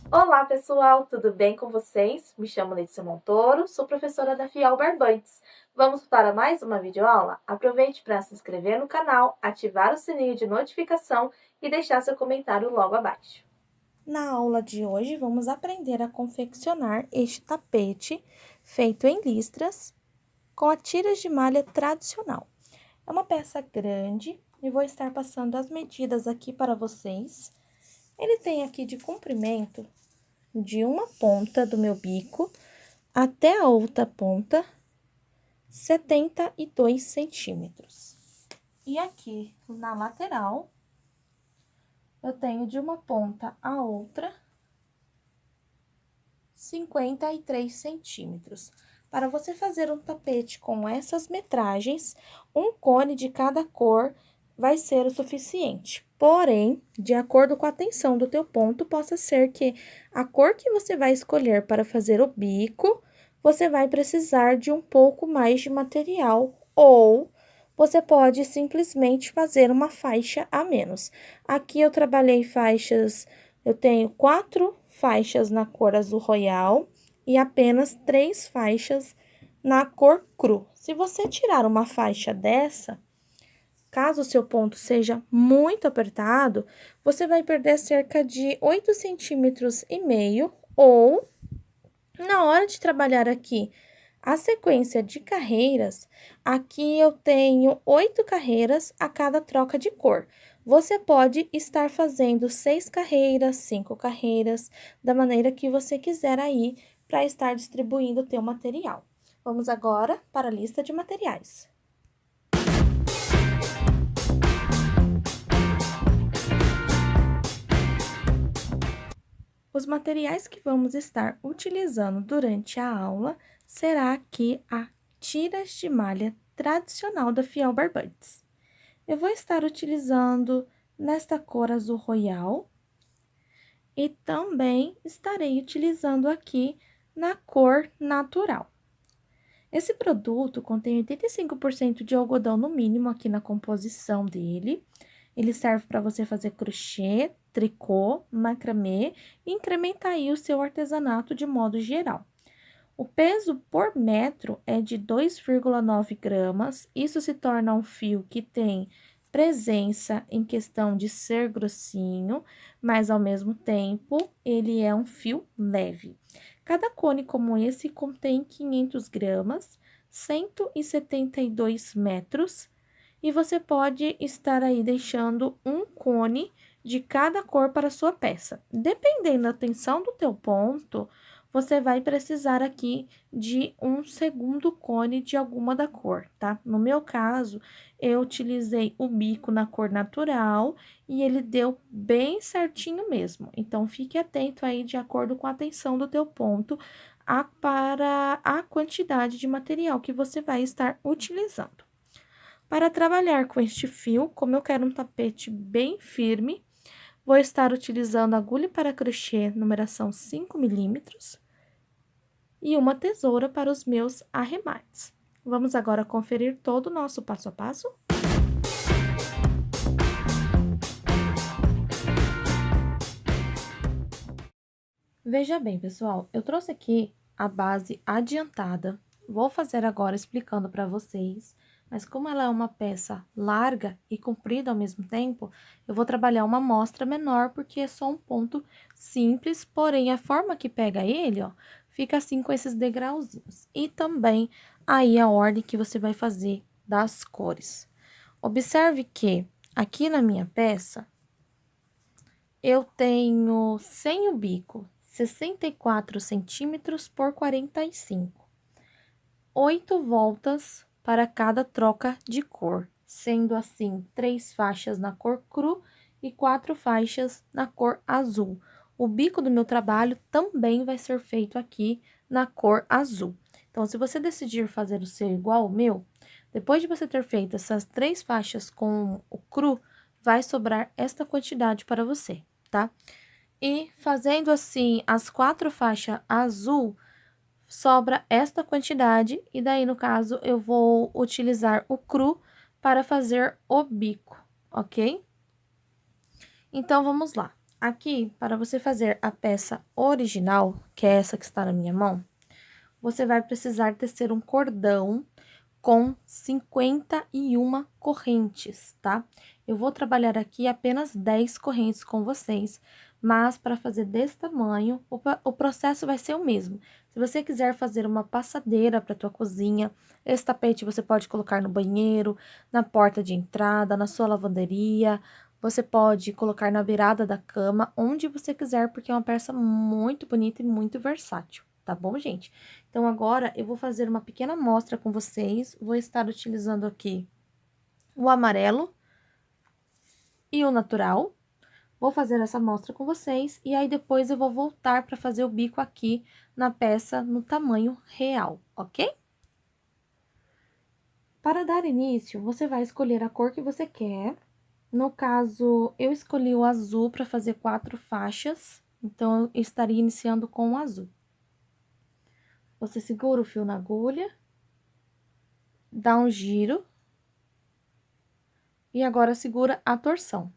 Olá, pessoal, tudo bem com vocês? Me chamo Letícia Montoro, sou professora da Fiel Barbantes. Vamos para mais uma videoaula? Aproveite para se inscrever no canal, ativar o sininho de notificação e deixar seu comentário logo abaixo. Na aula de hoje, vamos aprender a confeccionar este tapete feito em listras com a tiras de malha tradicional. É uma peça grande e vou estar passando as medidas aqui para vocês. Ele tem aqui de comprimento de uma ponta do meu bico até a outra ponta, 72 centímetros. E aqui na lateral, eu tenho de uma ponta a outra 53 centímetros. Para você fazer um tapete com essas metragens, um cone de cada cor vai ser o suficiente. Porém, de acordo com a tensão do teu ponto, possa ser que a cor que você vai escolher para fazer o bico, você vai precisar de um pouco mais de material ou você pode simplesmente fazer uma faixa a menos. Aqui eu trabalhei faixas, eu tenho 4 faixas na cor azul royal e apenas 3 faixas na cor cru. Se você tirar uma faixa dessa, caso o seu ponto seja muito apertado, você vai perder cerca de 8,5 centímetros ou, na hora de trabalhar aqui a sequência de carreiras, aqui eu tenho 8 carreiras a cada troca de cor. Você pode estar fazendo 6 carreiras, 5 carreiras, da maneira que você quiser aí, para estar distribuindo o teu material. Vamos agora para a lista de materiais. Os materiais que vamos estar utilizando durante a aula será aqui a tiras de malha tradicional da Fiel Barbantes. Eu vou estar utilizando nesta cor azul royal e também estarei utilizando aqui na cor natural. Esse produto contém 85% de algodão no mínimo aqui na composição dele. Ele serve para você fazer crochê, tricô, macramê e incrementar aí o seu artesanato de modo geral. O peso por metro é de 2,9 gramas. Isso se torna um fio que tem presença em questão de ser grossinho, mas ao mesmo tempo ele é um fio leve. Cada cone como esse contém 500 gramas, 172 metros, e você pode estar aí deixando um cone de cada cor para sua peça. Dependendo da tensão do teu ponto, você vai precisar aqui de um segundo cone de alguma da cor, tá? No meu caso, eu utilizei o bico na cor natural e ele deu bem certinho mesmo. Então, fique atento aí de acordo com a tensão do teu ponto para a quantidade de material que você vai estar utilizando. Para trabalhar com este fio, como eu quero um tapete bem firme, vou estar utilizando agulha para crochê numeração 5 milímetros e uma tesoura para os meus arremates. Vamos agora conferir todo o nosso passo a passo? Veja bem, pessoal, eu trouxe aqui a base adiantada. Vou fazer agora explicando para vocês, mas como ela é uma peça larga e comprida ao mesmo tempo, eu vou trabalhar uma amostra menor, porque é só um ponto simples, porém a forma que pega ele, ó, fica assim com esses degrauzinhos. E também aí a ordem que você vai fazer das cores. Observe que aqui na minha peça, eu tenho sem o bico 64 centímetros por 45. 8 voltas para cada troca de cor, sendo assim 3 faixas na cor cru e 4 faixas na cor azul. O bico do meu trabalho também vai ser feito aqui na cor azul. Então, se você decidir fazer o seu igual ao meu, depois de você ter feito essas 3 faixas com o cru, vai sobrar esta quantidade para você, tá? E fazendo assim as 4 faixas azul, sobra esta quantidade, e daí, no caso, eu vou utilizar o cru para fazer o bico, ok? Então, vamos lá. Aqui, para você fazer a peça original, que é essa que está na minha mão, você vai precisar tecer um cordão com 51 correntes, tá? Eu vou trabalhar aqui apenas 10 correntes com vocês, mas para fazer desse tamanho, o processo vai ser o mesmo. Se você quiser fazer uma passadeira para tua cozinha, esse tapete você pode colocar no banheiro, na porta de entrada, na sua lavanderia, você pode colocar na beirada da cama, onde você quiser, porque é uma peça muito bonita e muito versátil, tá bom, gente? Então, agora eu vou fazer uma pequena amostra com vocês. Vou estar utilizando aqui o amarelo e o natural. Vou fazer essa amostra com vocês e aí depois eu vou voltar para fazer o bico aqui na peça no tamanho real, ok? Para dar início, você vai escolher a cor que você quer. No caso, eu escolhi o azul para fazer 4 faixas, então eu estaria iniciando com o azul. Você segura o fio na agulha, dá um giro. E agora, segura a torção.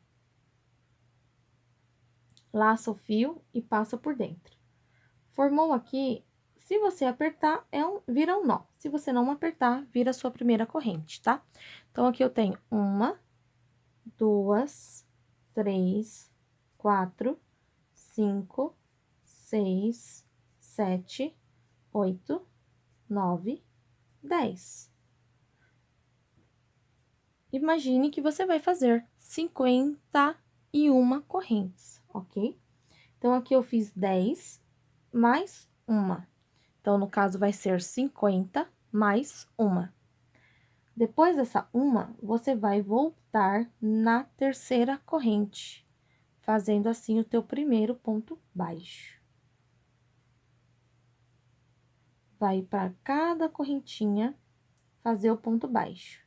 Laça o fio e passa por dentro. Formou aqui, se você apertar, vira um nó. Se você não apertar, vira a sua primeira corrente, tá? Então, aqui eu tenho 1, 2, 3, 4, 5, 6, 7, 8, 9, 10. Imagine que você vai fazer 51 correntes, ok? Então, aqui eu fiz 10 mais uma. Então, no caso, vai ser 50 mais uma. Depois dessa uma, você vai voltar na terceira corrente, fazendo assim o teu primeiro ponto baixo. Vai para cada correntinha fazer o ponto baixo.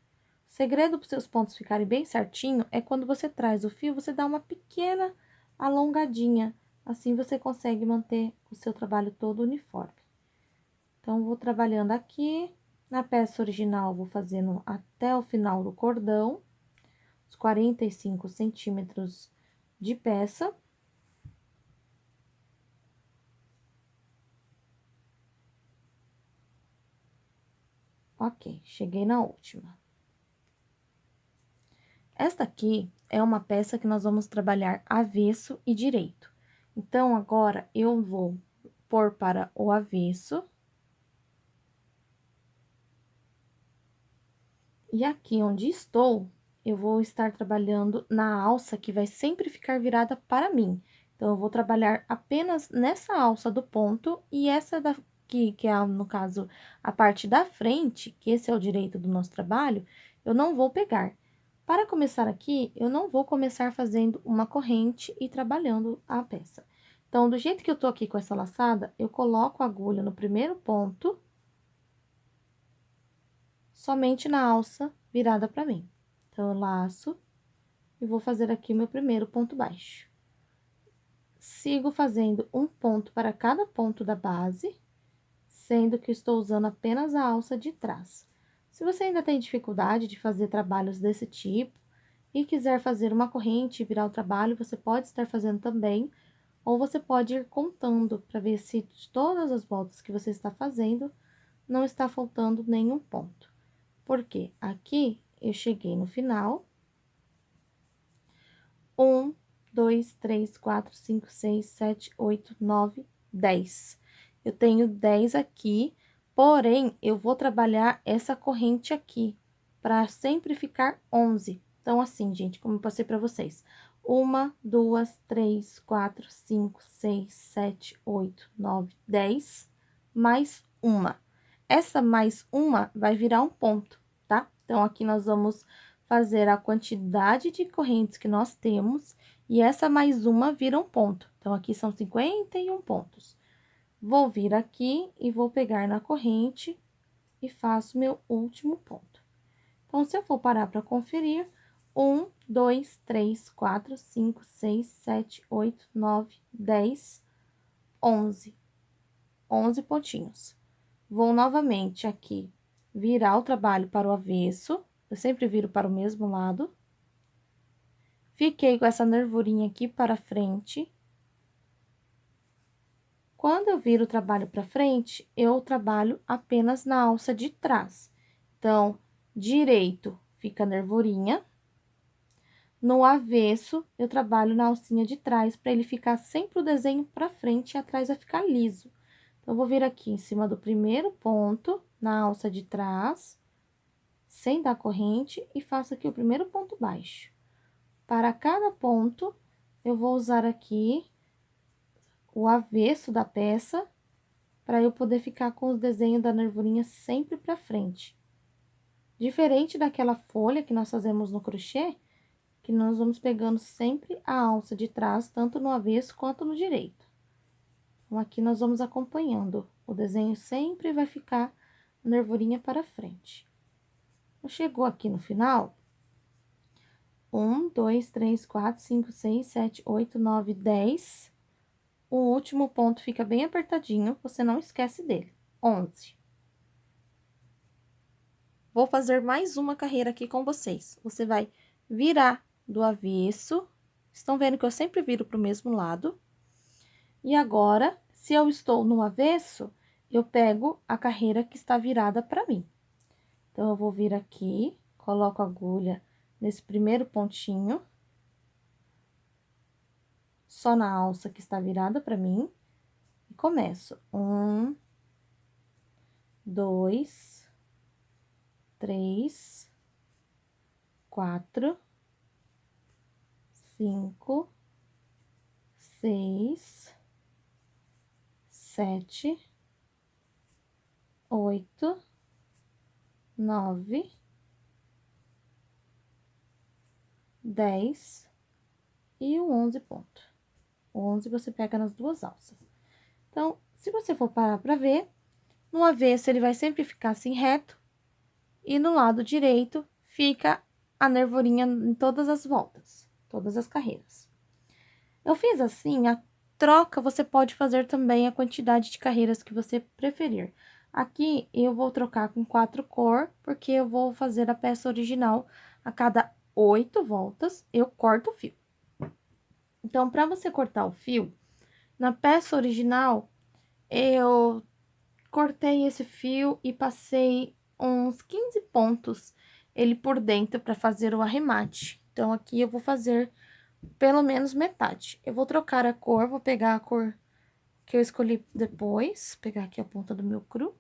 O segredo para os seus pontos ficarem bem certinho é quando você traz o fio, você dá uma pequena alongadinha. Assim, você consegue manter o seu trabalho todo uniforme. Então, vou trabalhando aqui. Na peça original, vou fazendo até o final do cordão, os 45 centímetros de peça. Ok, cheguei na última. Esta aqui é uma peça que nós vamos trabalhar avesso e direito. Então, agora, eu vou pôr para o avesso. E aqui onde estou, eu vou estar trabalhando na alça que vai sempre ficar virada para mim. Então, eu vou trabalhar apenas nessa alça do ponto e essa daqui, que é, no caso, a parte da frente, que esse é o direito do nosso trabalho, eu não vou pegar. Para começar aqui, eu não vou começar fazendo uma corrente e trabalhando a peça. Então, do jeito que eu tô aqui com essa laçada, eu coloco a agulha no primeiro ponto, somente na alça virada para mim. Então, eu laço e vou fazer aqui meu primeiro ponto baixo. Sigo fazendo um ponto para cada ponto da base, sendo que estou usando apenas a alça de trás. Se você ainda tem dificuldade de fazer trabalhos desse tipo e quiser fazer uma corrente e virar o trabalho, você pode estar fazendo também, ou você pode ir contando para ver se de todas as voltas que você está fazendo, não está faltando nenhum ponto. Porque aqui eu cheguei no final. 1, 2, 3, 4, 5, 6, 7, 8, 9, 10. Eu tenho 10 aqui, porém, eu vou trabalhar essa corrente aqui, para sempre ficar 11. Então, assim, gente, como eu passei para vocês. 1, 2, 3, 4, 5, 6, 7, 8, 9, 10, mais uma. Essa mais uma vai virar um ponto, tá? Então, aqui nós vamos fazer a quantidade de correntes que nós temos, e essa mais uma vira um ponto. Então, aqui são 51 pontos. Vou vir aqui e vou pegar na corrente e faço meu último ponto. Então, se eu for parar para conferir, 1, 2, 3, 4, 5, 6, 7, 8, 9, 10, 11. 11 pontinhos. Vou novamente aqui virar o trabalho para o avesso. Eu sempre viro para o mesmo lado. Fiquei com essa nervurinha aqui para frente. Quando eu viro o trabalho para frente, eu trabalho apenas na alça de trás. Então, direito fica a nervurinha. No avesso, eu trabalho na alcinha de trás, para ele ficar sempre o desenho para frente e atrás vai ficar liso. Então, eu vou vir aqui em cima do primeiro ponto, na alça de trás, sem dar corrente, e faço aqui o primeiro ponto baixo. Para cada ponto, eu vou usar aqui o avesso da peça, para eu poder ficar com os desenhos da nervurinha sempre para frente. Diferente daquela folha que nós fazemos no crochê, que nós vamos pegando sempre a alça de trás, tanto no avesso quanto no direito. Então, aqui nós vamos acompanhando. O desenho sempre vai ficar a nervurinha para frente. Chegou aqui no final, 1, 2, 3, 4, 5, 6, 7, 8, 9, 10. O último ponto fica bem apertadinho, você não esquece dele. 11. Vou fazer mais uma carreira aqui com vocês. Você vai virar do avesso. Estão vendo que eu sempre viro para o mesmo lado. E agora, se eu estou no avesso, eu pego a carreira que está virada para mim. Então, eu vou vir aqui, coloco a agulha nesse primeiro pontinho, só na alça que está virada para mim, e começo. 1, 2, 3, 4, 5, 6, 7, 8, 9, 10 e o 11 ponto. O 11 você pega nas duas alças. Então, se você for parar para ver, no avesso ele vai sempre ficar assim reto, e no lado direito fica a nervurinha em todas as voltas, todas as carreiras. Eu fiz assim, a troca você pode fazer também a quantidade de carreiras que você preferir. Aqui eu vou trocar com 4 cor, porque eu vou fazer a peça original a cada 8 voltas, eu corto o fio. Então, para você cortar o fio, na peça original, eu cortei esse fio e passei uns 15 pontos ele por dentro para fazer o arremate. Então, aqui eu vou fazer pelo menos metade. Eu vou trocar a cor, vou pegar a cor que eu escolhi depois, pegar aqui a ponta do meu cru.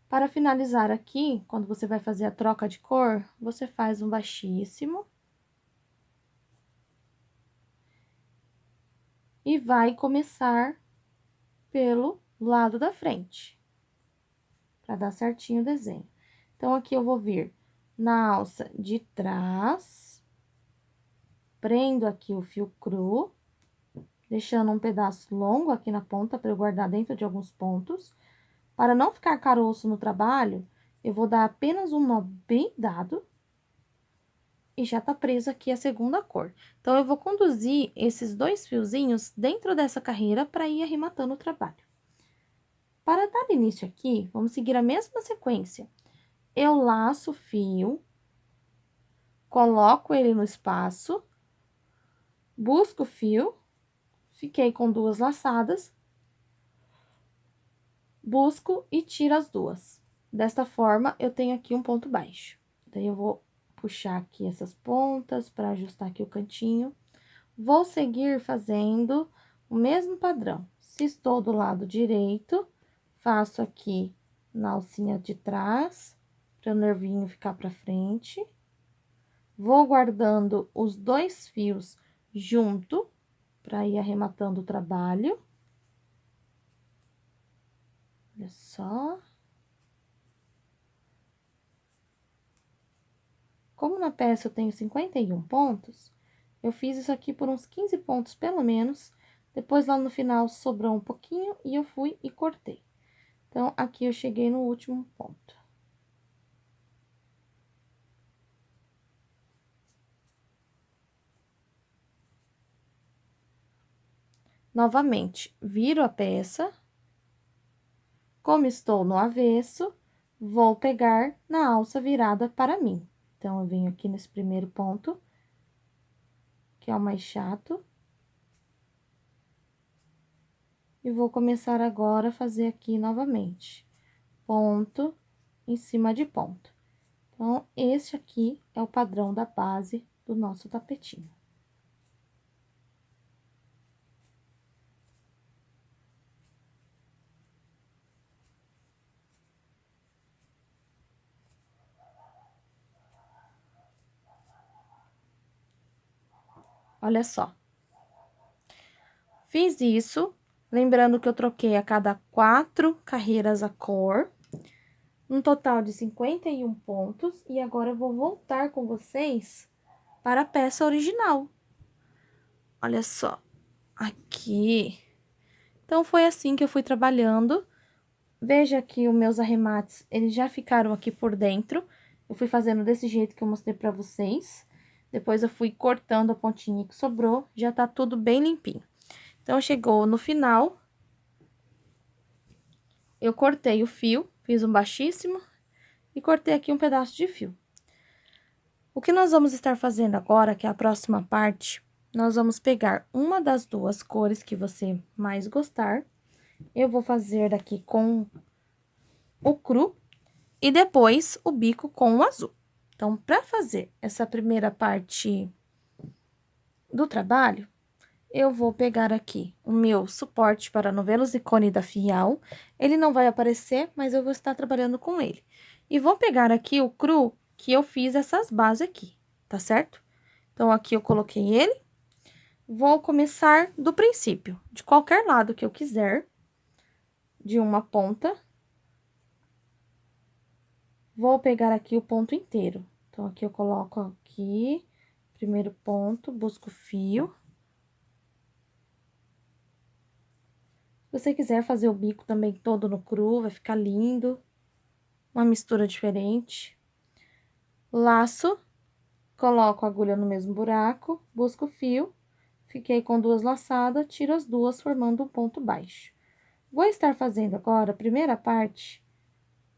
Para finalizar aqui, quando você vai fazer a troca de cor, você faz um baixíssimo. E vai começar pelo lado da frente, para dar certinho o desenho. Então, aqui eu vou vir na alça de trás, prendo aqui o fio cru, deixando um pedaço longo aqui na ponta para eu guardar dentro de alguns pontos. Para não ficar caroço no trabalho, eu vou dar apenas um nó bem dado e já tá presa aqui a segunda cor. Então, eu vou conduzir esses 2 fiozinhos dentro dessa carreira para ir arrematando o trabalho. Para dar início aqui, vamos seguir a mesma sequência. Eu laço o fio, coloco ele no espaço, busco o fio, fiquei com 2 laçadas, busco e tiro as 2. Desta forma, eu tenho aqui um ponto baixo. Daí, eu vou puxar aqui essas pontas para ajustar aqui o cantinho. Vou seguir fazendo o mesmo padrão. Se estou do lado direito, faço aqui na alcinha de trás, para o nervinho ficar para frente. Vou guardando os 2 fios junto, para ir arrematando o trabalho. Olha só. Como na peça eu tenho 51 pontos, eu fiz isso aqui por uns 15 pontos pelo menos. Depois, lá no final, sobrou um pouquinho e eu fui e cortei. Então, aqui eu cheguei no último ponto. Novamente, viro a peça. Como estou no avesso, vou pegar na alça virada para mim. Então, eu venho aqui nesse primeiro ponto, que é o mais chato. E vou começar agora a fazer aqui novamente, ponto em cima de ponto. Então, esse aqui é o padrão da base do nosso tapetinho. Olha só. Fiz isso, lembrando que eu troquei a cada 4 carreiras a cor, um total de 51 pontos, e agora eu vou voltar com vocês para a peça original. Olha só, aqui. Então, foi assim que eu fui trabalhando. Veja que os meus arremates, eles já ficaram aqui por dentro. Eu fui fazendo desse jeito que eu mostrei pra vocês. Depois eu fui cortando a pontinha que sobrou, já tá tudo bem limpinho. Então, chegou no final, eu cortei o fio, fiz um baixíssimo e cortei aqui um pedaço de fio. O que nós vamos estar fazendo agora, que é a próxima parte, nós vamos pegar uma das duas cores que você mais gostar. Eu vou fazer daqui com o cru e depois o bico com o azul. Então, para fazer essa primeira parte do trabalho, eu vou pegar aqui o meu suporte para novelos e cone da Fial. Ele não vai aparecer, mas eu vou estar trabalhando com ele. E vou pegar aqui o cru que eu fiz essas bases aqui, tá certo? Então, aqui eu coloquei ele. Vou começar do princípio, de qualquer lado que eu quiser, de uma ponta. Vou pegar aqui o ponto inteiro. Então, aqui eu coloco aqui, primeiro ponto, busco o fio. Se você quiser fazer o bico também todo no cru, vai ficar lindo. Uma mistura diferente. Laço, coloco a agulha no mesmo buraco, busco o fio. Fiquei com 2 laçadas, tiro as duas, formando um ponto baixo. Vou estar fazendo agora a primeira parte,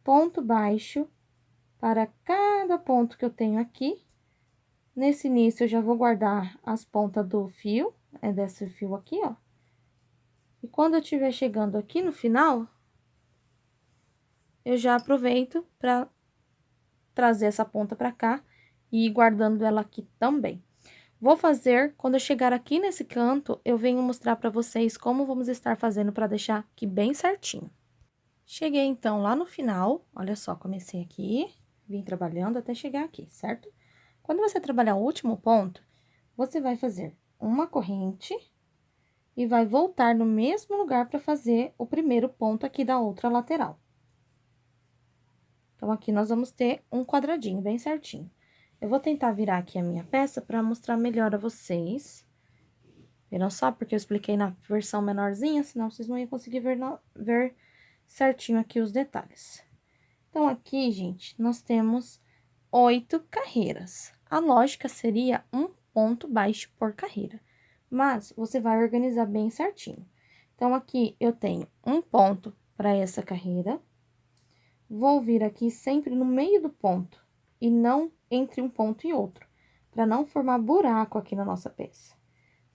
ponto baixo, para cada ponto que eu tenho aqui. Nesse início, eu já vou guardar as pontas do fio, desse fio aqui, ó. E quando eu estiver chegando aqui no final, eu já aproveito para trazer essa ponta para cá e ir guardando ela aqui também. Vou fazer, quando eu chegar aqui nesse canto, eu venho mostrar para vocês como vamos estar fazendo para deixar aqui bem certinho. Cheguei, então, lá no final, olha só, comecei aqui, vim trabalhando até chegar aqui, certo? Quando você trabalhar o último ponto, você vai fazer uma corrente e vai voltar no mesmo lugar para fazer o primeiro ponto aqui da outra lateral. Então, aqui nós vamos ter um quadradinho bem certinho. Eu vou tentar virar aqui a minha peça para mostrar melhor a vocês. Viram só? Porque eu expliquei na versão menorzinha, senão vocês não iam conseguir ver certinho aqui os detalhes. Então, aqui, gente, nós temos 8 carreiras. A lógica seria um ponto baixo por carreira, mas você vai organizar bem certinho. Então, aqui eu tenho um ponto para essa carreira. Vou vir aqui sempre no meio do ponto e não entre um ponto e outro, para não formar buraco aqui na nossa peça.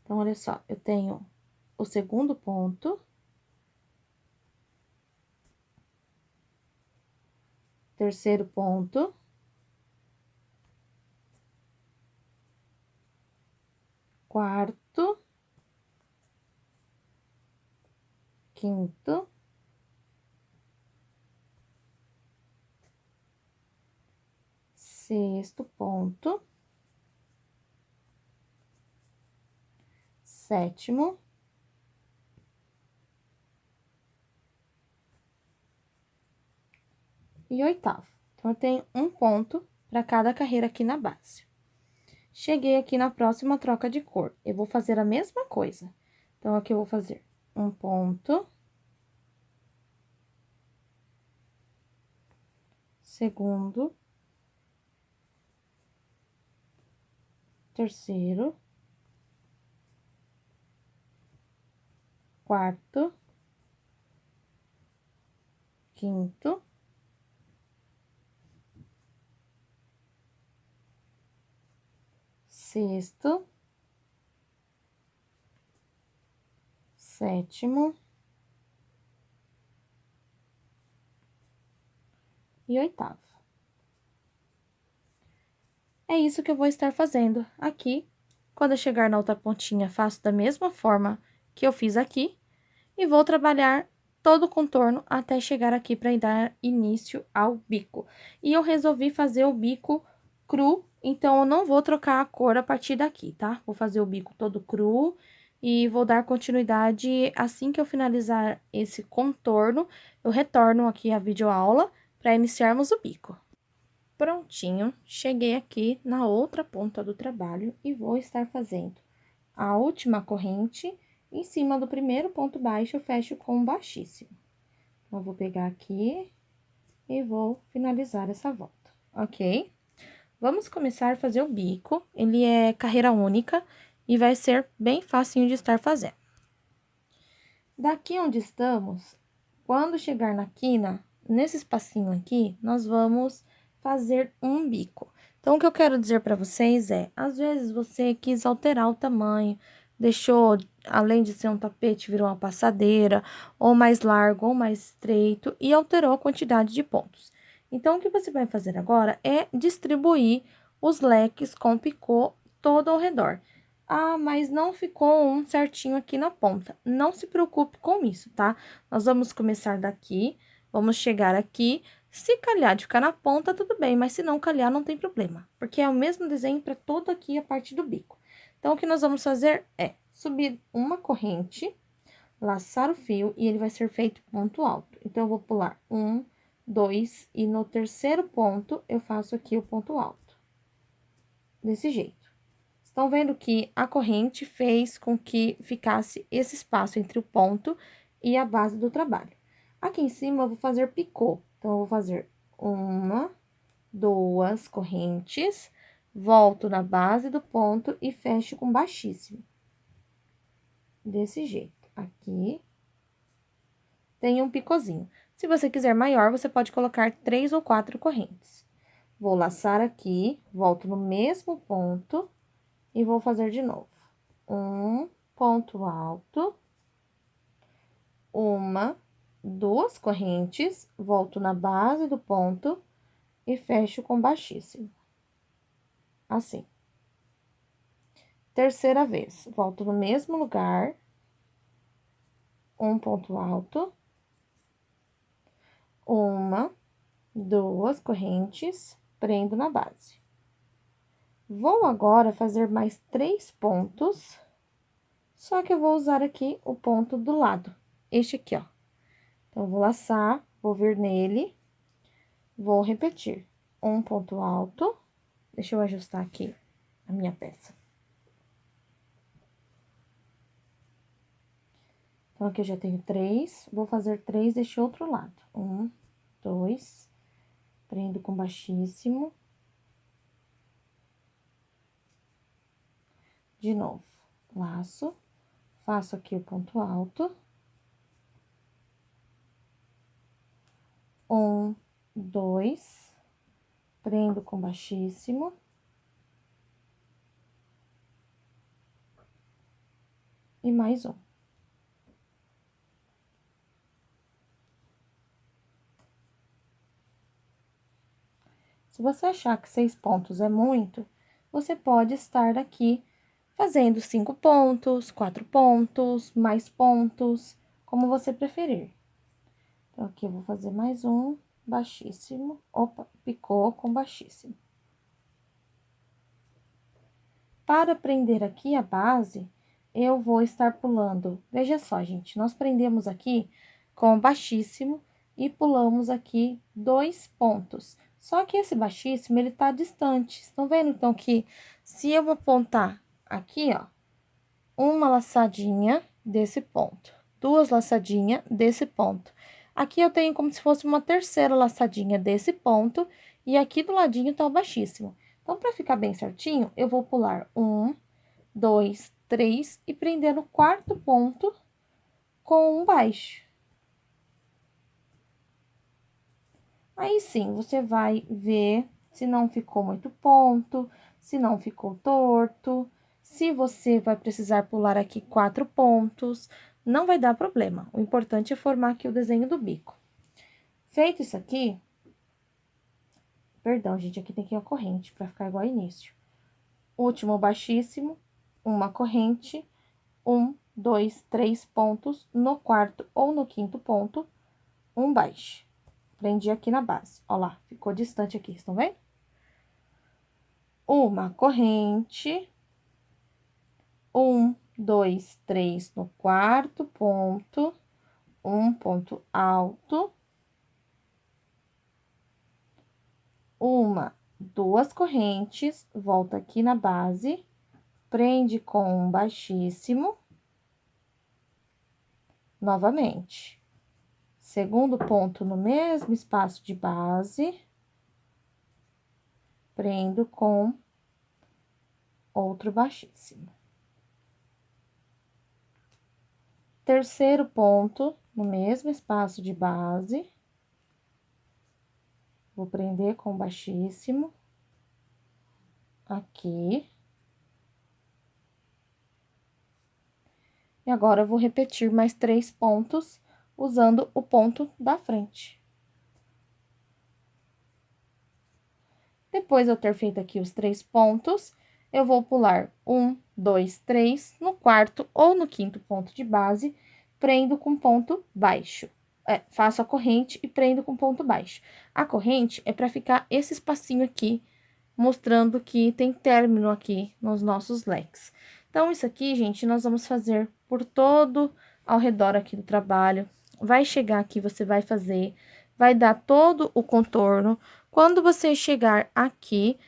Então, olha só, eu tenho o segundo ponto, terceiro ponto, quarto, quinto, sexto ponto, sétimo, e oitavo. Então, eu tenho um ponto para cada carreira aqui na base. Cheguei aqui na próxima troca de cor, eu vou fazer a mesma coisa. Então, aqui eu vou fazer um ponto, segundo, terceiro, quarto, quinto, sexto, sétimo e oitavo. É isso que eu vou estar fazendo aqui. Quando eu chegar na outra pontinha, faço da mesma forma que eu fiz aqui e vou trabalhar todo o contorno até chegar aqui para dar início ao bico. E eu resolvi fazer o bico cru, então eu não vou trocar a cor a partir daqui, tá? Vou fazer o bico todo cru e vou dar continuidade assim que eu finalizar esse contorno, eu retorno aqui a videoaula para iniciarmos o bico. Prontinho, cheguei aqui na outra ponta do trabalho e vou estar fazendo a última corrente em cima do primeiro ponto baixo, eu fecho com baixíssimo. Então, eu vou pegar aqui e vou finalizar essa volta, ok? Vamos começar a fazer o bico, ele é carreira única e vai ser bem facinho de estar fazendo. Daqui onde estamos, quando chegar na quina, nesse espacinho aqui, nós vamos fazer um bico. Então, o que eu quero dizer para vocês é, às vezes você quis alterar o tamanho, deixou, além de ser um tapete, virou uma passadeira, ou mais largo, ou mais estreito, e alterou a quantidade de pontos. Então, o que você vai fazer agora é distribuir os leques com picô todo ao redor. Ah, mas não ficou um certinho aqui na ponta. Não se preocupe com isso, tá? Nós vamos começar daqui, vamos chegar aqui. Se calhar de ficar na ponta, tudo bem, mas se não calhar, não tem problema, porque é o mesmo desenho para todo aqui a parte do bico. Então, o que nós vamos fazer é subir uma corrente, laçar o fio e ele vai ser feito ponto alto. Então, eu vou pular 1, 2 e no terceiro ponto, eu faço aqui o ponto alto. Desse jeito. Estão vendo que a corrente fez com que ficasse esse espaço entre o ponto e a base do trabalho. Aqui em cima, eu vou fazer picô. Então, eu vou fazer uma, duas correntes, volto na base do ponto e fecho com baixíssimo. Desse jeito. Aqui, tem um picôzinho. Se você quiser maior, você pode colocar 3 ou 4 correntes. Vou laçar aqui, volto no mesmo ponto e vou fazer de novo. Um ponto alto, uma, duas correntes, volto na base do ponto e fecho com baixíssimo. Assim. Terceira vez, volto no mesmo lugar, um ponto alto, uma, duas correntes, prendo na base. Vou agora fazer mais 3 pontos, só que eu vou usar aqui o ponto do lado, este aqui, ó. Então, eu vou laçar, vou vir nele, vou repetir. Um ponto alto, deixa eu ajustar aqui a minha peça. Então, aqui eu já tenho 3, vou fazer 3 deste outro lado. 1, 2, prendo com baixíssimo. De novo, laço, faço aqui o ponto alto. 1, 2, prendo com baixíssimo. E mais um. Se você achar que 6 pontos é muito, você pode estar aqui fazendo 5 pontos, 4 pontos, mais pontos, como você preferir. Então, aqui eu vou fazer mais um baixíssimo, opa, picô com baixíssimo. Para prender aqui a base, eu vou estar pulando. Veja só, gente, nós prendemos aqui com baixíssimo e pulamos aqui 2 pontos. Só que esse baixíssimo, ele tá distante. Estão vendo, então, que se eu apontar aqui, ó, uma laçadinha desse ponto, 2 laçadinhas desse ponto. Aqui eu tenho como se fosse uma terceira laçadinha desse ponto, e aqui do ladinho tá o baixíssimo. Então, para ficar bem certinho, eu vou pular 1, 2, 3 e prender no quarto ponto com um baixo. Aí sim, você vai ver se não ficou muito ponto, se não ficou torto, se você vai precisar pular aqui 4 pontos, não vai dar problema. O importante é formar aqui o desenho do bico. Feito isso aqui, perdão, gente, aqui tem que ir a corrente para ficar igual ao início. Último baixíssimo, uma corrente, 1, 2, 3 pontos, no quarto ou no quinto ponto, um baixo. Prendi aqui na base, ó lá, ficou distante aqui, estão vendo? Uma corrente, 1, 2, 3 no quarto ponto, um ponto alto, duas correntes, volta aqui na base, prende com um baixíssimo, novamente. Segundo ponto no mesmo espaço de base, prendo com outro baixíssimo. Terceiro ponto no mesmo espaço de base, vou prender com baixíssimo, aqui. E agora, eu vou repetir mais 3 pontos, usando o ponto da frente. Depois de eu ter feito aqui os 3 pontos, eu vou pular 1, 2, 3 no quarto ou no quinto ponto de base, prendo com ponto baixo. Faço a corrente e prendo com ponto baixo. A corrente é para ficar esse espacinho aqui, mostrando que tem término aqui nos nossos leques. Então, isso aqui, gente, nós vamos fazer por todo ao redor aqui do trabalho. Vai chegar aqui, você vai fazer, vai dar todo o contorno. Quando você chegar aqui,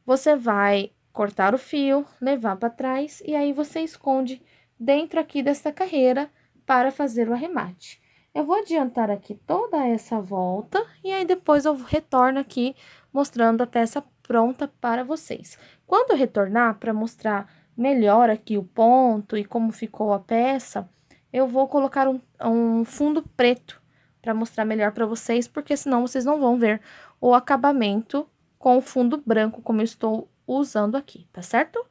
você vai cortar o fio, levar para trás, e aí você esconde dentro aqui dessa carreira para fazer o arremate. Eu vou adiantar aqui toda essa volta, e aí depois eu retorno aqui mostrando a peça pronta para vocês. Quando eu retornar, para mostrar melhor aqui o ponto e como ficou a peça, eu vou colocar um fundo preto para mostrar melhor para vocês, porque senão vocês não vão ver o acabamento com o fundo branco, como eu estou usando aqui, tá certo?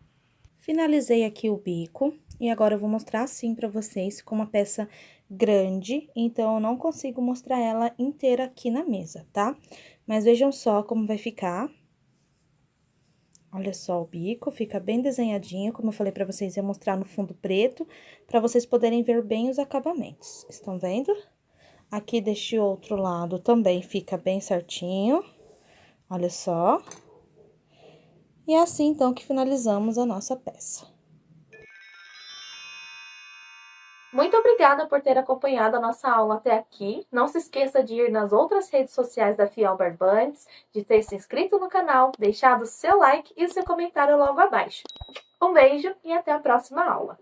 Finalizei aqui o bico, e agora eu vou mostrar assim para vocês, com uma peça grande, então eu não consigo mostrar ela inteira aqui na mesa, tá? Mas vejam só como vai ficar. Olha só o bico, fica bem desenhadinho, como eu falei pra vocês, ia mostrar no fundo preto, pra vocês poderem ver bem os acabamentos. Estão vendo? Aqui deste outro lado também fica bem certinho, olha só. E é assim, então, que finalizamos a nossa peça. Muito obrigada por ter acompanhado a nossa aula até aqui. Não se esqueça de ir nas outras redes sociais da Fiel Barbantes, de ter se inscrito no canal, deixado o seu like e o seu comentário logo abaixo. Um beijo e até a próxima aula!